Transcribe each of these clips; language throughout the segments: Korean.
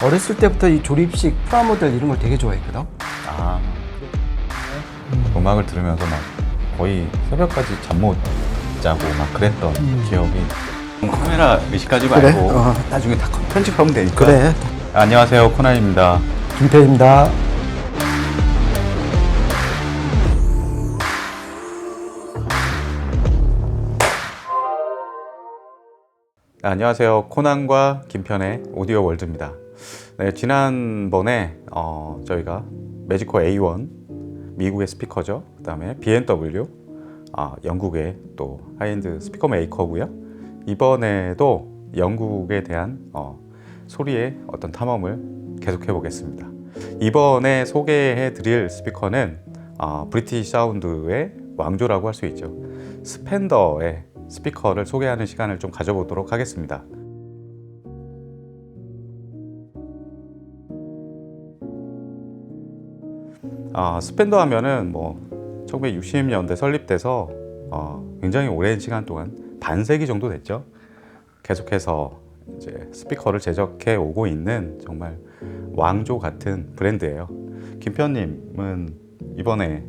어렸을 때부터 이 조립식 프라모델 이런 걸 되게 좋아했거든. 아, 음악을 들으면서 막 거의 새벽까지 잠 못 자고 막 그랬던 기억이. 카메라 의식하지 말고 그래? 나중에 다 편집하면 되니까. 그래. 안녕하세요, 코난입니다. 김태희입니다. 안녕하세요, 코난과 김편의 오디오 월드입니다. 네, 지난번에 저희가 매지코 A1 미국의 스피커죠. 그 다음에 B&W 영국의 또 하이엔드 스피커 메이커고요. 이번에도 영국에 대한 소리의 어떤 탐험을 계속해 보겠습니다. 이번에 소개해 드릴 스피커는 브리티시 사운드의 왕조라고 할 수 있죠. 스펜더의 스피커를 소개하는 시간을 좀 가져보도록 하겠습니다. 스펜더 하면은 뭐 1960년대 설립돼서 굉장히 오랜 시간 동안 반세기 정도 됐죠. 계속해서 이제 스피커를 제작해 오고 있는 정말 왕조 같은 브랜드예요. 김편님은 이번에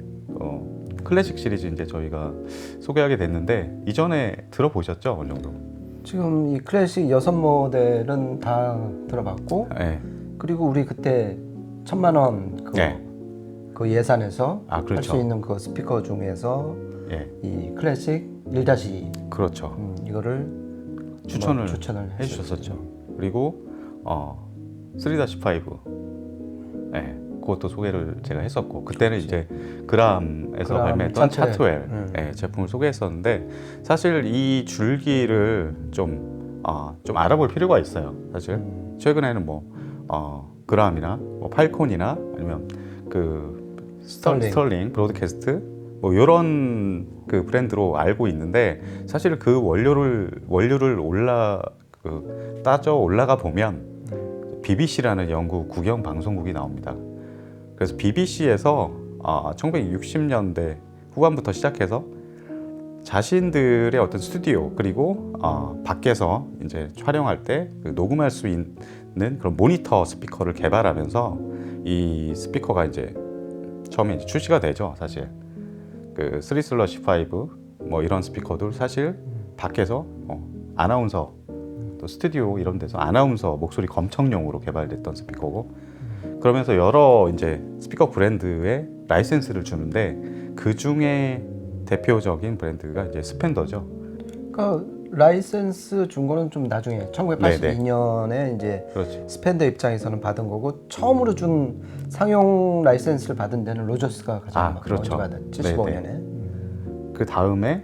클래식 시리즈 이제 저희가 소개하게 됐는데 이전에 들어보셨죠? 어느 정도? 지금 이 클래식 6모델은 다 들어봤고, 네. 그리고 우리 그때 1,000만 원 그 예산에서 그렇죠. 할 수 있는 그 스피커 중에서 이 클래식 1-2 그렇죠. 이거를 추천을 해주셨었죠. 그리고 3-5 그것도 소개를 제가 했었고, 그때는 이제 그람에서 발매했던 차트웰 제품을 소개했었는데, 사실 이 줄기를 좀 알아볼 필요가 있어요. 사실 최근에는 그람이나 팔콘이나 아니면 그 스털링 브로드캐스트 이런 그 브랜드로 알고 있는데, 사실 그 원료를 따져 올라가 보면 BBC라는 영국 국영 방송국이 나옵니다. 그래서 BBC에서 1960년대 후반부터 시작해서 자신들의 어떤 스튜디오, 그리고 밖에서 이제 촬영할 때 녹음할 수 있는 그런 모니터 스피커를 개발하면서 이 스피커가 이제 처음에 이제 출시가 되죠. 사실 그 3-5 이런 스피커들 사실 밖에서 아나운서 또 스튜디오 이런 데서 아나운서 목소리 검청용으로 개발됐던 스피커고, 그러면서 여러 이제 스피커 브랜드에 라이센스를 주는데 그 중에 대표적인 브랜드가 이제 스펜더죠. 그러니까 라이센스 준 거는 좀 나중에 1982년에 이제 그렇지. 스펜더 입장에서는 받은 거고, 처음으로 준 상용 라이센스를 받은 데는 로저스가 가장 그렇죠. 먼저 받은 75년에. 그 다음에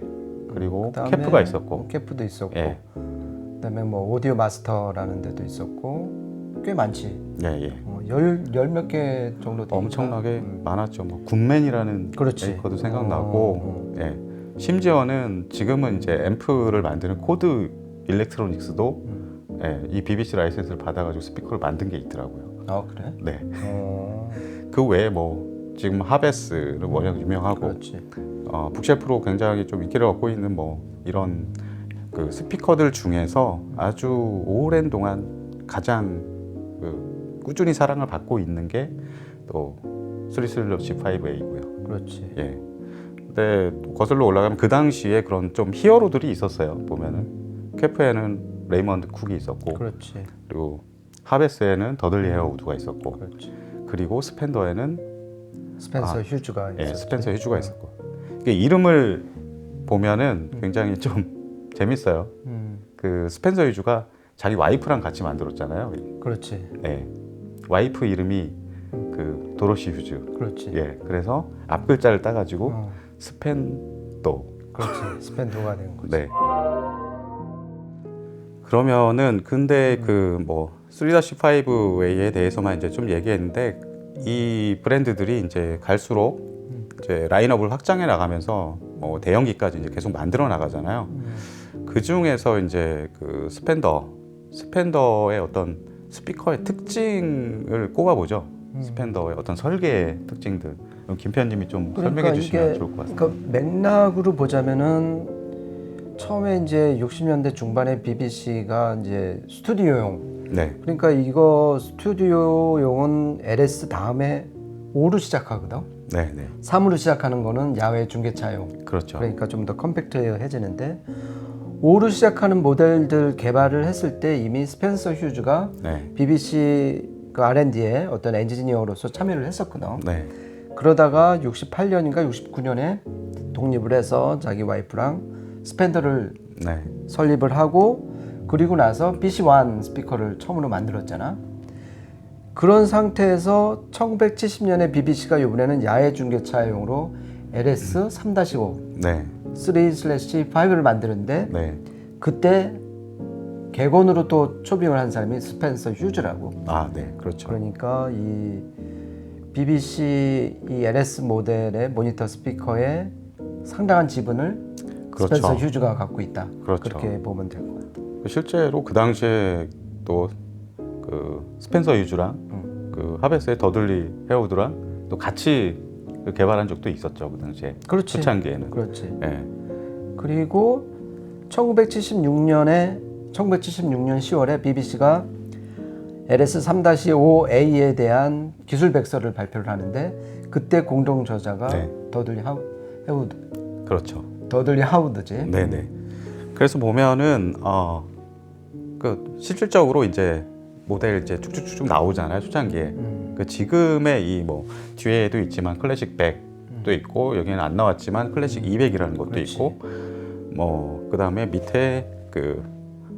그리고 그다음에 캠프가 있었고, 캠프도 있었고, 예. 그다음에 오디오 마스터라는 데도 있었고, 꽤 많지. 예. 열 몇 개 정도 되니까. 엄청나게 많았죠. 굿맨이라는 그렇지. 메이커도 생각나고, 심지어는 지금은 이제 앰프를 만드는 코드 일렉트로닉스도 이 BBC 라이센스를 받아가지고 스피커를 만든 게 있더라고요. 그래? 네. 어, 그 외에 지금 하베스는 워낙 유명하고, 그렇지. 북셰프로 굉장히 좀 인기를 얻고 있는 이런 그 스피커들 중에서 아주 오랜 동안 가장 꾸준히 사랑을 받고 있는 게 또 3-5A고요. 그렇지. 예. 근데 또 거슬러 올라가면 그 당시에 그런 좀 히어로들이 있었어요. 보면은 캠프에는 레이먼드 쿡이 있었고, 그렇지. 그리고 하베스에는 더들리 헤어우드가 있었고, 그렇지. 그리고 스펜더에는 스펜서 휴즈가 있었지. 스펜서 휴즈가 있었고, 이게 이름을 보면은 굉장히 좀 재밌어요. 그 스펜서 휴즈가 자기 와이프랑 같이 만들었잖아요. 그렇지. 네. 와이프 이름이 그 도로시 휴즈. 그렇지. 예. 그래서 앞 글자를 따가지고 스펜도. 그렇지. 스펜도가 된 거지. 네. 그러면은 근데 3-5에 대해서만 이제 좀 얘기했는데, 이 브랜드들이 이제 갈수록 이제 라인업을 확장해 나가면서 대형기까지 이제 계속 만들어 나가잖아요. 그 중에서 이제 그 스펜더의 어떤 스피커의 특징을 꼽아보죠. 스펜더의 어떤 설계의 특징들. 김편님이 좀 설명해 주시면 좋을 것 같습니다. 그러니까 맥락으로 보자면은 처음에 이제 60년대 중반에 BBC가 이제 스튜디오용 네, 그러니까 이거 스튜디오용은 LS 다음에 5로 시작하거든. 네, 네, 3으로 시작하는 거는 야외 중계차용. 그렇죠. 그러니까 좀 더 컴팩트해지는데 5로 시작하는 모델들 개발을 했을 때 이미 스펜서 휴즈가 네, BBC 그 R&D에 어떤 엔지니어로서 참여를 했었거든. 네, 그러다가 68년인가 69년에 독립을 해서 자기 와이프랑 스펜더를 네, 설립을 하고 그리고 나서 BC1 스피커를 처음으로 만들었잖아. 그런 상태에서 1970년에 BBC가 이번에는 야외 중계차용으로 LS 3-5 네, 3/5를 만드는데 네. 그때 객원으로 또 초빙을 한 사람이 스펜서 휴즈라고. 아, 네, 그렇죠. 그러니까 이 BBC 이 LS 모델의 모니터 스피커에 상당한 지분을 그렇죠. 스펜서 휴즈가 갖고 있다. 그렇죠. 그렇게 보면 될 것 같아요. 실제로 그 당시에 또 그 스펜서 유즈랑 그 하베스의 더들리 헤어우드랑 또 같이 그 개발한 적도 있었죠, 그 당시에. 그렇지. 초창기에는. 그렇지. 예. 그리고 1976년 10월에 BBC가 LS 3-5A에 대한 기술 백서를 발표를 하는데 그때 공동 저자가 네. 더들리 헤우드. 그렇죠. 더들리 하우드지. 네, 네. 그래서 보면은 그 실질적으로 이제 모델 이제 쭉쭉쭉 나오잖아요, 초창기에. 그 지금의 이 뭐 뒤에도 있지만 클래식 100도 있고 여기는 안 나왔지만 클래식 200이라는 것도 그렇지. 있고 뭐 그다음에 밑에 그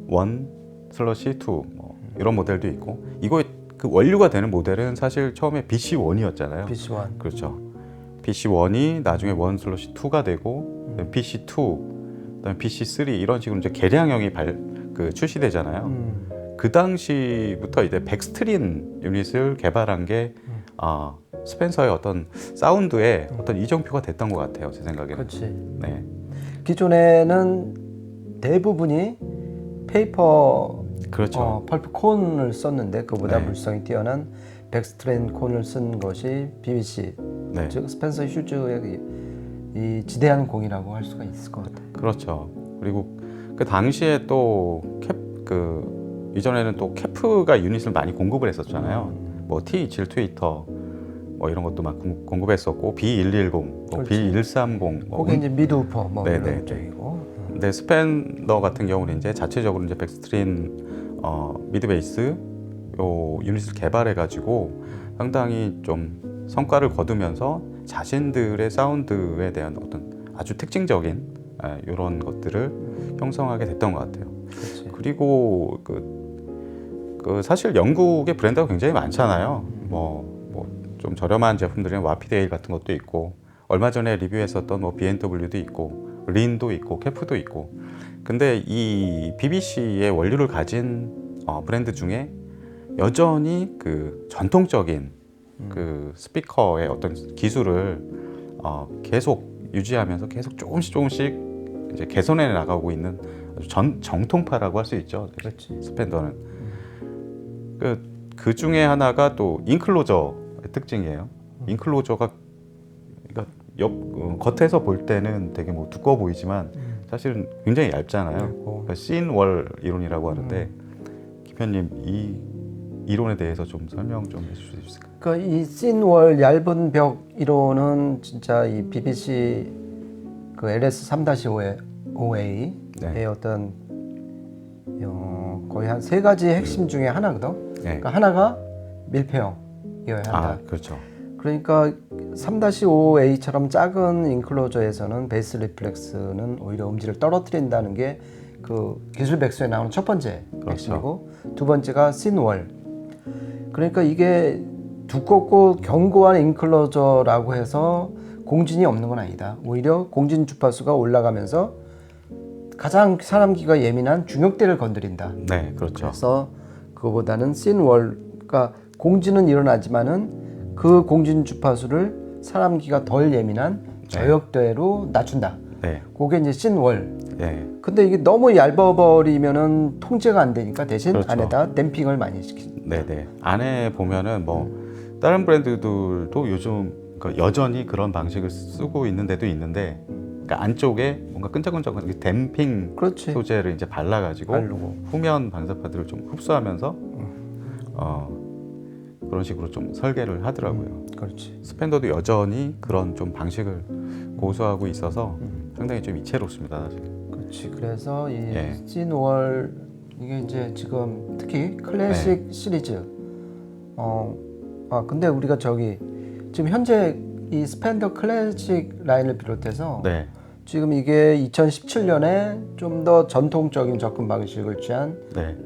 1/2 뭐 이런 모델도 있고 이거 그 원류가 되는 모델은 사실 처음에 BC1이었잖아요. BC1. 그렇죠. BC1이 나중에 1/2가 되고 BC2, 그다음에 BC3 이런 식으로 이제 개량형이 출시되잖아요. 그 당시부터 이제 백스트린 유닛을 개발한 게 스펜서의 어떤 사운드에 어떤 이정표가 됐던 것 같아요, 제 생각에는. 그렇지. 네, 기존에는 대부분이 페이퍼 그렇죠. 펄프 콘을 썼는데 그보다 네. 물성이 뛰어난 백스트레인 콘을 쓴 것이 BBC, 네, 즉 스펜서 휴즈의 이 지대한 공이라고 할 수가 있을 것 같아요. 그렇죠. 그리고 그 당시에 또 이전에는 또 캐프가 유닛을 많이 공급을 했었잖아요. 뭐 T27 트위터 뭐 이런 것도 막 공급했었고 B110, 뭐 그렇지. B130, 뭐 거기 이제 미드우퍼 뭐 네네. 이런 쪽이고. 근데 스펜더 같은 경우는 이제 자체적으로 이제 백스트린 미드베이스 요 유닛을 개발해 가지고 상당히 좀 성과를 거두면서 자신들의 사운드에 대한 어떤 아주 특징적인 이런 것들을 형성하게 됐던 것 같아요. 그렇지. 그리고 사실 영국의 브랜드가 굉장히 많잖아요. 뭐 좀 저렴한 제품들은 와피데일 같은 것도 있고 얼마 전에 리뷰했었던 뭐 BMW도 있고 린도 있고 캐프도 있고. 근데 이 BBC의 원료를 가진 브랜드 중에 여전히 그 전통적인 그 스피커의 어떤 기술을 계속 유지하면서 계속 조금씩 이제 개선해 나가고 있는 아주 정통파라고 할 수 있죠. 그렇지. 스펜더는 그 중에 하나가 또 인클로저의 특징이에요. 인클로저가 그러니까 겉에서 볼 때는 되게 뭐 두꺼워 보이지만 사실은 굉장히 얇잖아요. 그러니까 씬월 이론이라고 하는데 김현님 이 이론에 대해서 좀 설명 좀 해주실 수 있을까요? 그러니까 이 씬월 얇은 벽 이론은 진짜 이 BBC 그 LS 3-5A의 네. 어떤 거의 한 세 가지 핵심 중에 하나거든. 네. 그러니까 하나가 밀폐형이어야 한다. 그렇죠. 그러니까 3-5A처럼 작은 인클로저에서는 베이스 리플렉스는 오히려 음질을 떨어뜨린다는 게 그 기술 백서에 나오는 첫 번째 그렇죠. 핵심이고 두 번째가 씬월. 그러니까 이게 두껍고 견고한 인클로저라고 해서 공진이 없는 건 아니다. 오히려 공진 주파수가 올라가면서 가장 사람 귀가 예민한 중역대를 건드린다. 네, 그렇죠. 그래서 그거보다는 씬월, 그러니까 공진은 일어나지만은 그 공진 주파수를 사람 귀가 덜 예민한 저역대로 낮춘다. 네, 그게 이제 씬월. 네, 근데 이게 너무 얇아버리면은 통제가 안 되니까 대신 그렇죠. 안에다 댐핑을 많이 시킨다. 네, 네. 안에 보면은 뭐 다른 브랜드들도 요즘 그러니까 여전히 그런 방식을 쓰고 있는 데도 있는데 그러니까 안쪽에 뭔가 끈적끈적한 댐핑 그렇지. 소재를 이제 발라가지고 바르고. 후면 반사파들을 좀 흡수하면서 그런 식으로 좀 설계를 하더라고요. 그렇지. 스펜더도 여전히 그런 좀 방식을 고수하고 있어서 상당히 좀 이채롭습니다. 사실. 그렇지. 그래서 이 예. 시노월 이게 이제 지금 특히 클래식 시리즈. 근데 우리가 저기 지금 현재 이 스펜더 클래식 라인을 비롯해서 네, 지금 이게 2017년에 좀 더 전통적인 접근 방식을 취한 네,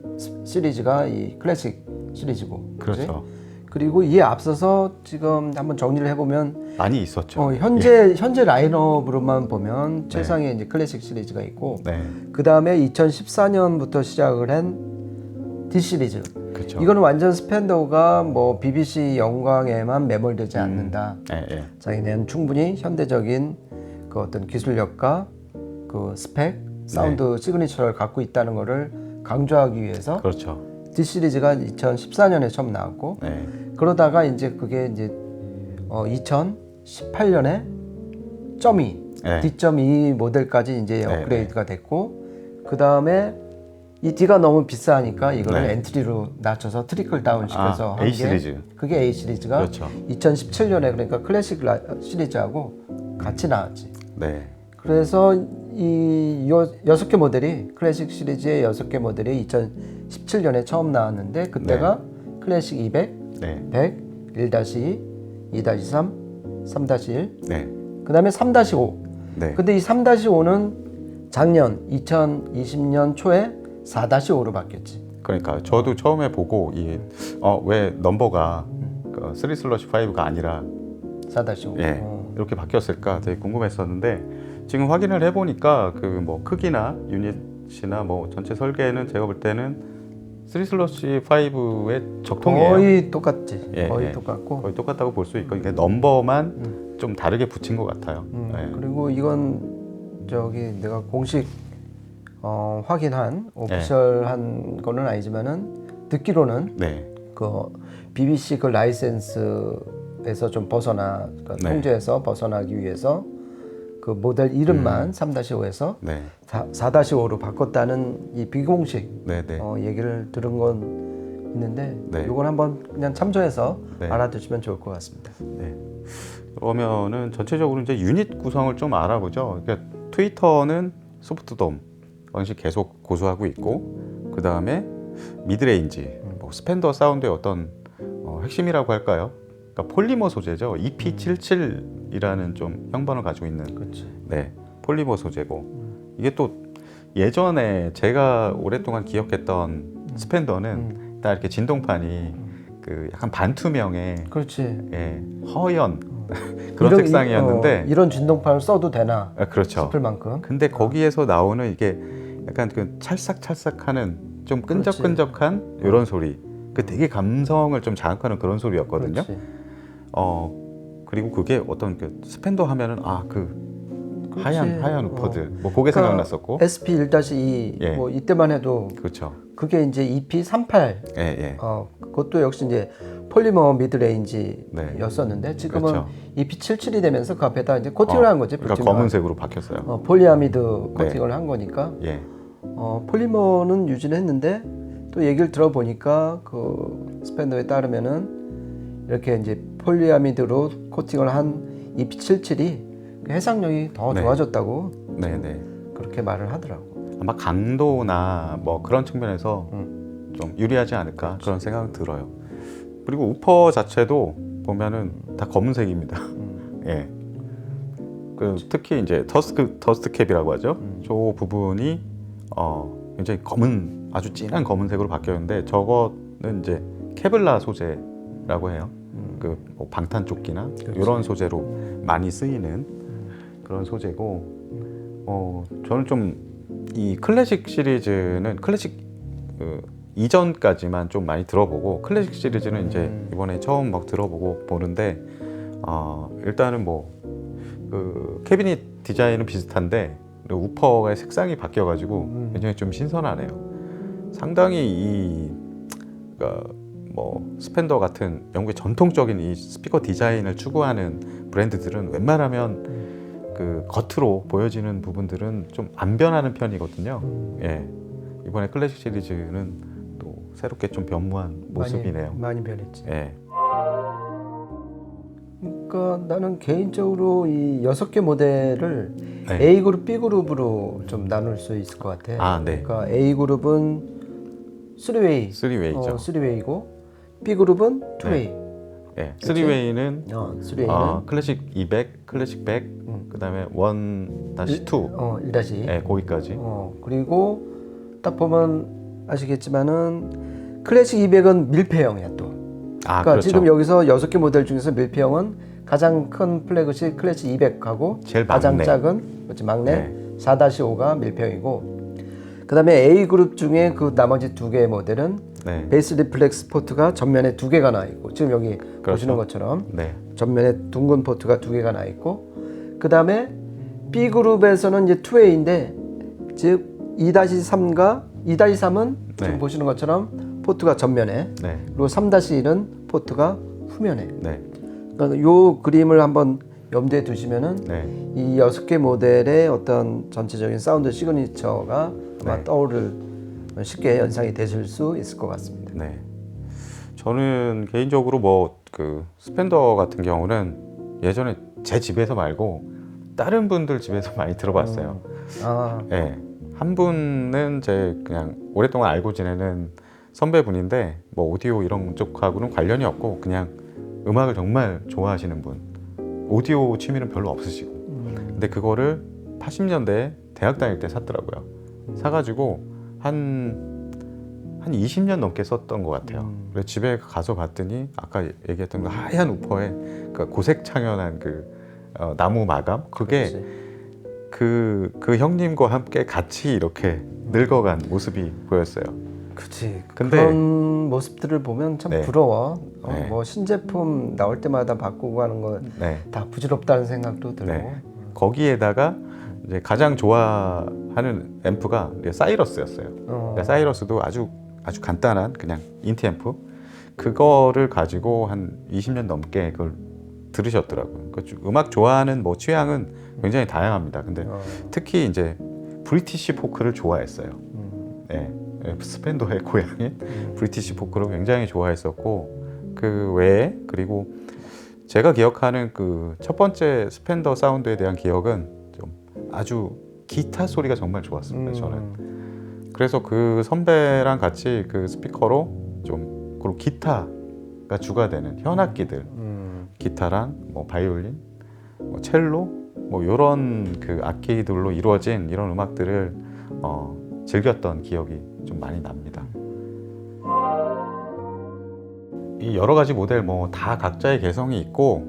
시리즈가 이 클래식 시리즈고. 그치? 그렇죠. 그리고 이에 앞서서 지금 한번 정리를 해보면 많이 있었죠. 현재 라인업으로만 보면 최상의 이제 클래식 시리즈가 있고 네, 그 다음에 2014년부터 시작을 한 D 시리즈. 그렇죠. 이거는 완전 스펜더가 뭐 BBC 영광에만 매몰되지 않는다. 예, 예. 자기네는 충분히 현대적인 그 어떤 기술력과 그 스펙, 사운드 시그니처를 갖고 있다는 것을 강조하기 위해서 그렇죠. D 시리즈가 2014년에 처음 나왔고 네, 그러다가 이제 그게 이제 2018년에 .2 네. D.2 모델까지 이제 네, 업그레이드가 됐고 그 다음에 이 D가 너무 비싸니까 이거를 네. 엔트리로 낮춰서 트리클 다운 시켜서 A 시리즈. 그게 A 시리즈가 그렇죠. 2017년에 그러니까 클래식 시리즈하고 같이 나왔지. 네, 그래서 이 6개 모델이 클래식 시리즈의 6개 모델이 2017년에 처음 나왔는데 그때가 클래식 200, 네, 100, 1-2, 2-3, 3-1, 네, 그 다음에 3-5. 네. 근데 이 3-5는 작년 2020년 초에 4-5로 바뀌었지. 그러니까 저도 처음에 보고 왜 넘버가 3/5가 아니라 4-5. 예, 이렇게 바뀌었을까 되게 궁금했었는데 지금 확인을 해보니까 그 뭐 크기나 유닛이나 뭐 전체 설계는 제가 볼 때는 3/5의 적통이에요. 거의 똑같지. 예, 거의 예. 똑같고. 거의 똑같다고 볼 수 있고 이게 넘버만 좀 다르게 붙인 것 같아요. 예. 그리고 이건 저기 내가 공식 확인한 오피셜한 거는 아니지만은 듣기로는 네, 그 BBC 그 라이센스에서 좀 그러니까 네. 통제에서 벗어나기 위해서 그 모델 이름만 3-5에서 네, 4-5로 바꿨다는 이 비공식 네, 네. 얘기를 들은 건 있는데 네. 이건 한번 그냥 참조해서 네. 알아두시면 좋을 것 같습니다. 네. 그러면은 전체적으로 이제 유닛 구성을 좀 알아보죠. 그러니까 트위터는 소프트돔 방식 계속 고수하고 있고 그 다음에 미드레인지, 뭐 스펜더 사운드의 어떤 핵심이라고 할까요? 그러니까 폴리머 소재죠. EP77이라는 좀 형번을 가지고 있는 그렇지. 네, 폴리머 소재고 이게 또 예전에 제가 오랫동안 기억했던 스펜더는 딱 이렇게 진동판이 그 약간 반투명의 그렇지. 예, 허연 그런 색상이었는데 이런 진동판을 써도 되나 그렇죠. 싶을 만큼. 근데 거기에서 나오는 이게 약간 그 찰싹찰싹하는 좀 끈적끈적한 이런 소리, 그 되게 감성을 좀 자극하는 그런 소리였거든요. 그렇지. 그리고 그게 어떤 그 스펜더 하면은 그 하얀 우퍼들 뭐 그게 그러니까 생각났었고 SP1-2 예. 뭐 이때만 해도 그렇죠. 그게 이제 EP38 예, 예. 그것도 역시 이제 폴리머 미드레인지였었는데 지금은 그렇죠. EP77이 되면서 그 앞에다 이제 코팅을 한 거지. 그러니까 불티가. 검은색으로 바뀌었어요. 폴리아미드 코팅을 한 거니까 예. 폴리머는 유지는 했는데 또 얘기를 들어보니까 그 스펜더에 따르면은 이렇게 이제 폴리아미드로 코팅을 한 EP77이 해상력이 더 네. 좋아졌다고 네, 네. 그렇게 말을 하더라고. 아마 강도나 뭐 그런 측면에서 좀 유리하지 않을까 그런 생각이 들어요. 그리고 우퍼 자체도 보면은 다 검은색입니다. 예. 그 특히 이제 더스트 캡이라고 하죠. 저 부분이 굉장히 아주 진한 검은색으로 바뀌었는데 저거는 이제 케블라 소재라고 해요. 그뭐 방탄조끼나 이런 소재로 많이 쓰이는 그런 소재고, 저는 좀 이 클래식 시리즈는 클래식 이전까지만 좀 많이 들어보고 클래식 시리즈는 이제 이번에 처음 막 들어보고 보는데 일단은 뭐 그 캐비닛 디자인은 비슷한데 우퍼의 색상이 바뀌어가지고 굉장히 좀 신선하네요. 상당히 그러니까 뭐 스펜더 같은 영국의 전통적인 이 스피커 디자인을 추구하는 브랜드들은 웬만하면 그 겉으로 보여지는 부분들은 좀 안 변하는 편이거든요. 예, 이번에 클래식 시리즈는 또 새롭게 좀 변모한 모습이네요. 많이 변했지. 예, 그러니까 나는 개인적으로 이 6개 모델을 네. A 그룹, B 그룹으로 좀 나눌 수 있을 것 같아. 아, 네. 그러니까 A 그룹은 3웨이, 3웨이죠. 3웨이고 B 그룹은 2웨이. 예, 3웨이는 3웨이는 클래식 200, 클래식 100, 그다음에 1-2, 1다시. 예, 거기까지. 그리고 딱 보면 아시겠지만은 클래식 200은 밀폐형이야 또. 아, 그러니까 그렇죠. 지금 여기서 6개 모델 중에서 밀폐형은 가장 큰 플래그십 클래식 200하고 제일 가장 막내. 작은 그렇지, 막내 네. 4-5가 밀폐형이고, 그다음에 A 그룹 중에 그 나머지 2개의 모델은 네, 베이스 리플렉스 포트가 전면에 2개가 나 있고, 지금 여기 보시는 것처럼 네, 전면에 둥근 포트가 2개가 나 있고, 그다음에 B 그룹에서는 이제 2웨이인데, 즉 2-3과 2-3은 네. 지금 보시는 것처럼 포트가 전면에, 네, 그리고 3-1은 포트가 후면에. 네, 그러니까 요 그림을 한번 염두에 두시면은 네, 이 6개 모델의 어떤 전체적인 사운드 시그니처가 아마 네. 떠오를 쉽게 연상이 되실 수 있을 것 같습니다. 네. 저는 개인적으로 뭐 그 스펜더 같은 경우는 예전에 제 집에서 말고 다른 분들 집에서 많이 들어봤어요. 아, 예. 한 분은 제 그냥 오랫동안 알고 지내는 선배분인데 뭐 오디오 이런 쪽하고는 관련이 없고 그냥 음악을 정말 좋아하시는 분. 오디오 취미는 별로 없으시고. 근데 그거를 80년대 대학 다닐 때 샀더라고요. 사가지고 한 20년 넘게 썼던 것 같아요. 그래서 집에 가서 봤더니 아까 얘기했던 그 하얀 우퍼에 그 고색 창연한 그 나무 마감 그게 그렇지. 그 형님과 함께 같이 이렇게 늙어간 모습이 보였어요. 그렇지. 근데- 그런 모습들을 보면 참 네. 부러워. 네. 뭐 신제품 나올 때마다 바꾸고 하는 거 다 네. 부질없다는 생각도 들고. 네. 거기에다가 이제 가장 좋아하는 앰프가 사이러스였어요. 그러니까 사이러스도 아주 간단한 그냥 인티 앰프 그거를 가지고 한 20년 넘게 그걸 들으셨더라고요. 그러니까 음악 좋아하는 뭐 취향은 굉장히 다양합니다. 근데 특히 이제 브리티시 포크를 좋아했어요. 네. 스펜더의 고향인 브리티시 포크를 굉장히 좋아했었고 그 외에 그리고 제가 기억하는 그 첫 번째 스펜더 사운드에 대한 기억은 좀 아주 기타 소리가 정말 좋았습니다. 저는. 그래서 그 선배랑 같이 그 스피커로 좀 그리고 기타가 주가 되는 현악기들, 기타랑 뭐 바이올린, 뭐 첼로, 뭐 이런 그 악기들로 이루어진 이런 음악들을 즐겼던 기억이 좀 많이 납니다. 이 여러 가지 모델 뭐 다 각자의 개성이 있고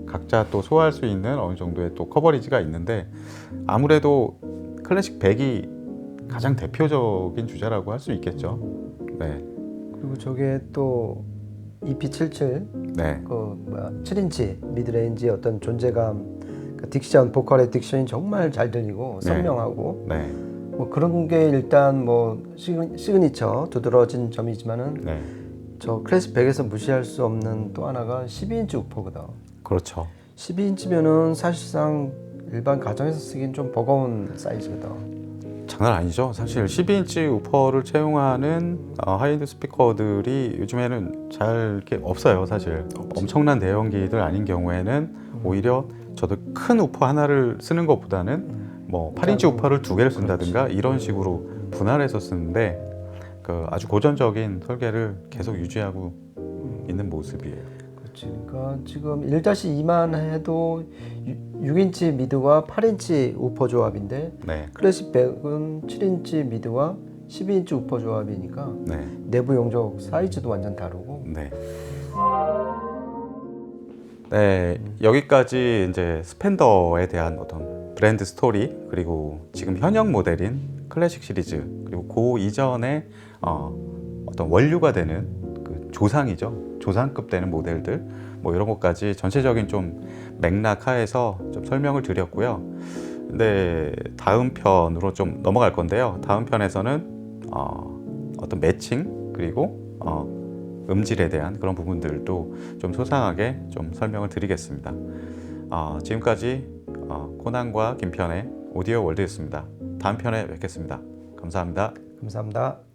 각자 또 소화할 수 있는 어느 정도의 또 커버리지가 있는데 아무래도 클래식 100이 가장 대표적인 주자라고 할 수 있겠죠. 네, 그리고 저게 또 EP77 네, 그 뭐야 7인치 미드레인지 어떤 존재감, 그 딕션, 보컬의 딕션이 정말 잘 들리고 네. 선명하고 네, 뭐 그런 게 일단 뭐 시그니처 두드러진 점이지만은 네, 저 클래식 100에서 무시할 수 없는 또 하나가 12인치 우퍼거든. 그렇죠. 12인치면은 사실상 일반 가정에서 쓰기엔 좀 버거운 사이즈거든. 장난 아니죠. 사실 12인치 우퍼를 채용하는 하이엔드 스피커들이 요즘에는 잘 이렇게 없어요. 사실 엄청난 대형기들 아닌 경우에는 오히려 저도 큰 우퍼 하나를 쓰는 것보다는 뭐 8인치 우퍼를 2개를 쓴다든가 이런 식으로 분할해서 쓰는데 그 아주 고전적인 설계를 계속 유지하고 있는 모습이에요. 그렇지. 그러니까 지금 1-2만 해도 6인치 미드와 8인치 우퍼 조합인데 네, 클래식 100은 7인치 미드와 12인치 우퍼 조합이니까 네, 내부 용적 사이즈도 완전 다르고. 네. 네, 여기까지 이제 스펜더에 대한 어떤 브랜드 스토리 그리고 지금 현역 모델인 클래식 시리즈 그리고 그 이전에 어떤 원류가 되는 그 조상이죠. 조상급 되는 모델들 뭐 이런 것까지 전체적인 좀 맥락 하에서 좀 설명을 드렸고요. 근데 다음 편으로 좀 넘어갈 건데요. 다음 편에서는 어떤 매칭 그리고 음질에 대한 그런 부분들도 좀 소상하게 좀 설명을 드리겠습니다. 지금까지 코난과 김편의 오디오 월드였습니다. 다음 편에 뵙겠습니다. 감사합니다. 감사합니다.